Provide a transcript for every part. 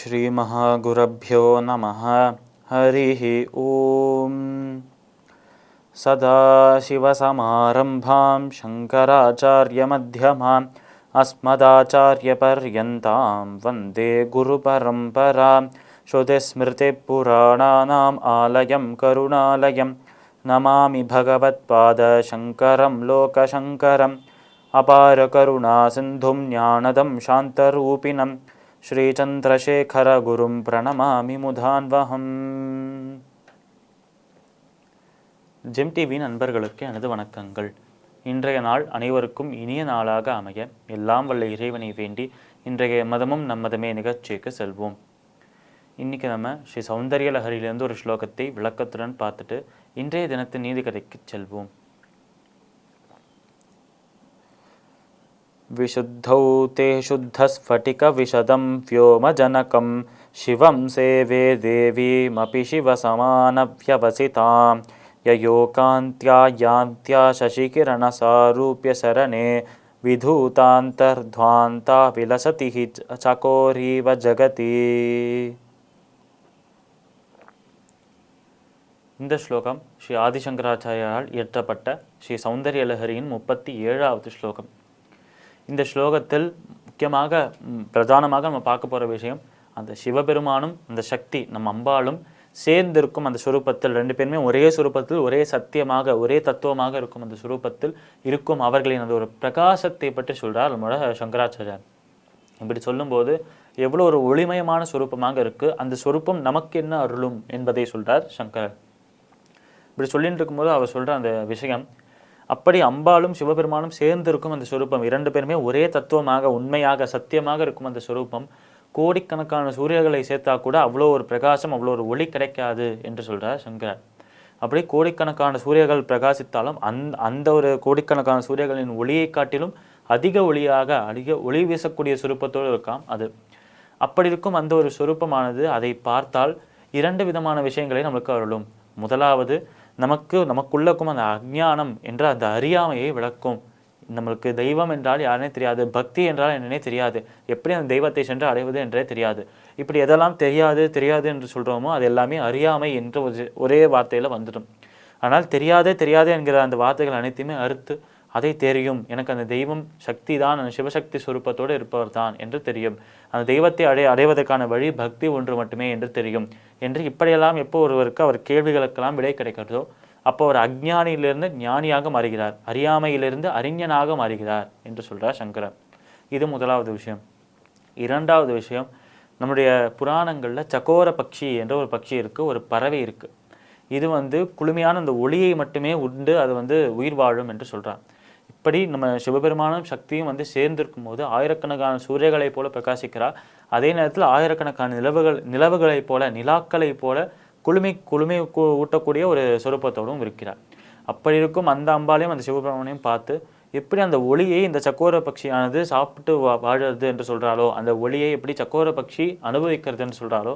श्रीमहागुरुभ्यो नमः। हरिः ओम। सदाशिवसमारम्भां शङ्कराचार्यमध्यमाम् अस्मदाचार्यपर्यन्तां वन्दे गुरुपरम्परां। श्रुतिस्मृतिपुराणानाम् आलयं करुणालयं नमामि भगवत्पादशङ्करं लोकशङ्करम्। अपारकरुणासिन्धुं ज्ञानदं शान्तरूपिणं श्रीचन्द्रशेखरगुरुं प्रणमामि मुदान्वहम्. ஜெம் டிவி நண்பர்களுக்கு எனது வணக்கங்கள். இன்றைய நாள் அனைவருக்கும் இனிய நாளாக அமைய எல்லாம் வல்ல இறைவனை வேண்டி இன்றைய மதமும் நம்மதமே நிகழ்ச்சிக்கு செல்வோம். இன்றைக்கி நம்ம ஸ்ரீ சௌந்தர்ய லஹரியிலிருந்து ஒரு ஸ்லோகத்தை விளக்கத்துடன் பார்த்துட்டு இன்றைய தினத்தின் நீதி கதைக்கு செல்வோம். विशुद्धौ ते शुद्धस्फटिकविशदं व्योमजनकं शिवं सेवे देवीमपि शिवसमानव्यवसितां ययोकान्त्या यान्त्या शशिकिरणसारूप्यशरणे विधूतान्तर्ध्वान्ता विलसति चकोरीव जगति. இந்த ஸ்லோகம் ஸ்ரீ ஆதிசங்கராச்சாரியால் இயற்றப்பட்ட ஸ்ரீ சௌந்தர்ய லஹரியின் 37வது ஸ்லோகம். இந்த ஸ்லோகத்தில் முக்கியமாக பிரதானமாக நம்ம பார்க்க போகிற விஷயம், அந்த சிவபெருமானும் அந்த சக்தி நம்ம அம்பாளும் சேர்ந்திருக்கும் அந்த சுரூபத்தில், ரெண்டு பேருமே ஒரே சுரூபத்தில் ஒரே சத்தியமாக ஒரே தத்துவமாக இருக்கும் அந்த சுரூபத்தில் இருக்கும் அவர்களின் அந்த ஒரு பிரகாசத்தை பற்றி சொல்கிறார் நம்மளோட சங்கராச்சாரியார். இப்படி சொல்லும்போது எவ்வளோ ஒரு ஒளிமயமான சுரூபமாக இருக்குது, அந்த சுரூபம் நமக்கு என்ன அருளும் என்பதை சொல்கிறார் சங்கரர். இப்படி சொல்லிட்டு இருக்கும்போது அவர் சொல்கிற அந்த விஷயம், அப்படி அம்பாளும் சிவபெருமானும் சேர்ந்திருக்கும் அந்த சொரூபம், இரண்டு பேருமே ஒரே தத்துவமாக உண்மையாக சத்தியமாக இருக்கும் அந்த சொரூபம் கோடிக்கணக்கான சூரியர்களை சேர்த்தா கூட அவ்வளோ ஒரு பிரகாசம் அவ்வளோ ஒரு ஒளி கிடைக்காது என்று சொல்கிறார் சங்கரர். அப்படி கோடிக்கணக்கான சூரியர்கள் பிரகாசித்தாலும் அந்த ஒரு கோடிக்கணக்கான சூரியர்களின் ஒளியை காட்டிலும் அதிக ஒளி வீசக்கூடிய சுரூபத்தோடு இருக்காம் அது. அப்படி இருக்கும் அந்த ஒரு சுரூபமானது அதை பார்த்தால் இரண்டு விதமான விஷயங்களை நம்மளுக்கு அருளும். முதலாவது, நமக்குள்ளக்கும் அந்த அஞ்ஞானம் என்ற அந்த அறியாமையை விளக்கும். நம்மளுக்கு தெய்வம் என்றால் யாருனே தெரியாது, பக்தி என்றால் என்னன்னே தெரியாது, எப்படி அந்த தெய்வத்தை சென்று அடைவது என்றே தெரியாது. இப்படி எதெல்லாம் தெரியாது என்று சொல்கிறோமோ அது எல்லாமே அறியாமை என்ற ஒரே வார்த்தையில் வந்துடும். ஆனால் தெரியாது என்கிற அந்த வார்த்தைகள் அனைத்தையுமே அறுத்து, அதை தெரியும், எனக்கு அந்த தெய்வம் சக்தி தான், அந்த சிவசக்தி சுரூபத்தோடு இருப்பவர் தான் என்று தெரியும், அந்த தெய்வத்தை அடைவதற்கான வழி பக்தி ஒன்று மட்டுமே என்று தெரியும் என்று இப்படியெல்லாம் எப்போ ஒருவருக்கு அவர் கேள்விகளுக்கெல்லாம் விடை கிடைக்கிறதோ அப்போ அவர் அஞ்ஞானியிலிருந்து ஞானியாக மாறுகிறார், அறியாமையிலிருந்து அறிஞனாக மாறுகிறார் என்று சொல்கிறார் சங்கரர். இது முதலாவது விஷயம். இரண்டாவது விஷயம், நம்முடைய புராணங்களில் சக்கோர பக்ஷி என்ற ஒரு பக்ஷி இருக்குது, ஒரு பறவை இருக்குது. இது குளுமையான அந்த ஒளியை மட்டுமே உண்டு அது உயிர் வாழும் என்று சொல்கிறார். இப்படி நம்ம சிவபெருமானும் சக்தியும் சேர்ந்திருக்கும் போது ஆயிரக்கணக்கான சூரியர்களைப் போல பிரகாசிக்கிறார். அதே நேரத்தில் ஆயிரக்கணக்கான நிலவுகளைப் போல நிலாக்களைப் போல குளுமை ஊட்டக்கூடிய ஒரு சொரூபத்தோடும் இருக்கிறார். அப்படி இருக்கும் அந்த அம்பாலையும் அந்த சிவபெருமானையும் பார்த்து எப்படி அந்த ஒளியை இந்த சக்கோர பட்சியானது சாப்பிட்டு வாழறது என்று சொல்கிறாளோ, அந்த ஒளியை எப்படி சக்கோர பட்சி அனுபவிக்கிறது என்று சொல்கிறாளோ,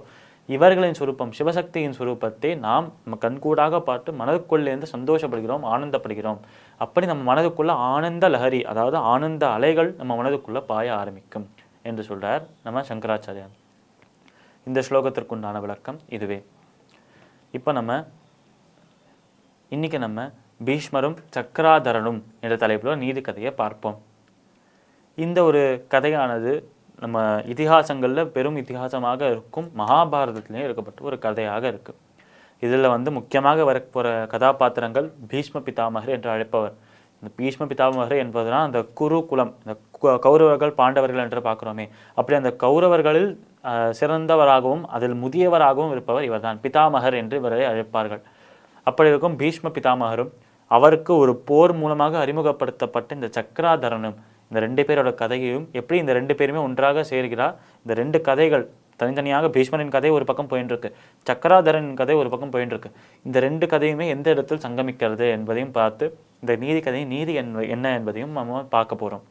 இவர்களின் சுரூபம் சிவசக்தியின் சுரூபத்தை நம்ம கண்கூடாக பார்த்து மனதுக்குள்ளேருந்து சந்தோஷப்படுகிறோம், ஆனந்தப்படுகிறோம். அப்படி நம்ம மனதுக்குள்ள ஆனந்த லஹரி, அதாவது ஆனந்த அலைகள் நம்ம மனதுக்குள்ள பாய ஆரம்பிக்கும் என்று சொல்றார் நம்ம சங்கராச்சாரியார். இந்த ஸ்லோகத்திற்குண்டான விளக்கம் இதுவே. இப்போ இன்னைக்கு நம்ம பீஷ்மரும் சக்கராதரனும் என்ற தலைப்பில் நீதி கதையை பார்ப்போம். இந்த ஒரு கதையானது நம்ம இதிகாசங்களில் பெரும் இதிகாசமாக இருக்கும் மகாபாரதத்திலேயே இருக்கப்பட்ட ஒரு கதையாக இருக்குது. இதில் முக்கியமாக வரப்போகிற கதாபாத்திரங்கள் பீஷ்ம பிதாமகர் என்று அழைப்பவர். இந்த பீஷ்ம பிதாமகர் என்பதுனா அந்த குரு குலம், இந்த கௌரவர்கள் பாண்டவர்கள் என்று பார்க்குறோமே, அப்படி அந்த கௌரவர்களில் சிறந்தவராகவும் அதில் முதியவராகவும் இருப்பவர் இவர்தான், பிதாமகர் என்று இவரை அழைப்பார்கள். அப்படி இருக்கும் பீஷ்ம பிதாமகரும் அவருக்கு ஒரு போர் மூலமாக அறிமுகப்படுத்தப்பட்ட இந்த சக்கராதரனும், இந்த ரெண்டு பேரோட கதையையும் எப்படி இந்த ரெண்டு பேருமே ஒன்றாக சேர்கிறார். இந்த ரெண்டு கதைகள் தனித்தனியாக, பீஷ்மரின் கதை ஒரு பக்கம் போயின்னு இருக்கு, சக்கராதரனின் கதை ஒரு பக்கம் போயின்னு இருக்கு. இந்த ரெண்டு கதையுமே எந்த இடத்தில் சங்கமிக்கிறது என்பதையும் பார்த்து இந்த நீதி கதையின் நீதி என்ன என்பதையும் நம்ம பார்க்க போகிறோம்.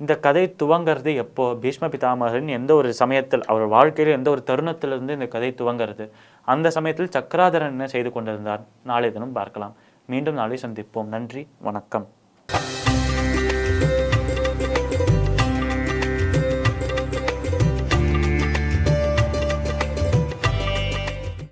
இந்த கதை துவங்கிறது எப்போ, பீஷ்ம பிதாமகரின் எந்த ஒரு சமயத்தில், அவர் வாழ்க்கையில் எந்த ஒரு தருணத்திலிருந்து இந்த கதை துவங்கிறது, அந்த சமயத்தில் சக்கராதரன் என்ன செய்து கொண்டிருந்தார், நாளை தினம் பார்க்கலாம். மீண்டும் நாளை சந்திப்போம். நன்றி, வணக்கம்.